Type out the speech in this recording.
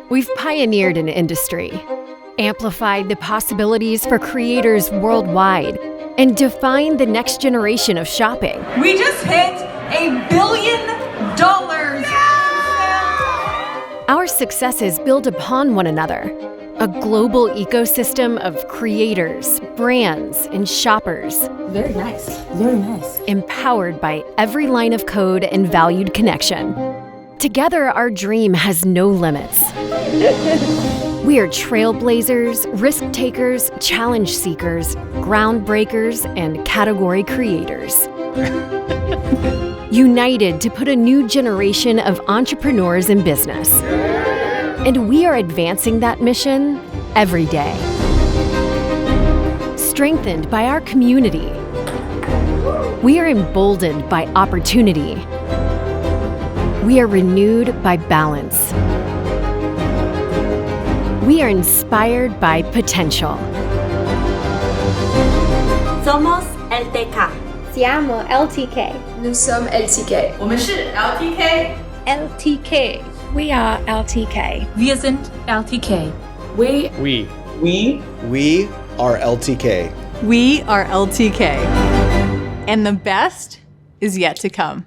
We've pioneered an industry, amplified the possibilities for creators worldwide, and defined the next generation of shopping. We just hit $1 billion. Our successes build upon one another, a global ecosystem of creators, brands, and shoppers. Very nice, very nice. Empowered by every line of code and valued connection. Together, our dream has no limits. We are trailblazers, risk takers, challenge seekers, groundbreakers, and category creators. United to put a new generation of entrepreneurs in business. And we are advancing that mission every day. Strengthened by our community. We are emboldened by opportunity. We are renewed by balance. We are inspired by potential. Somos LTK. Siamo LTK. Nous sommes LTK. 我们是 LTK. LTK. We are LTK. Wir sind LTK. We are LTK. We are LTK. And the best is yet to come.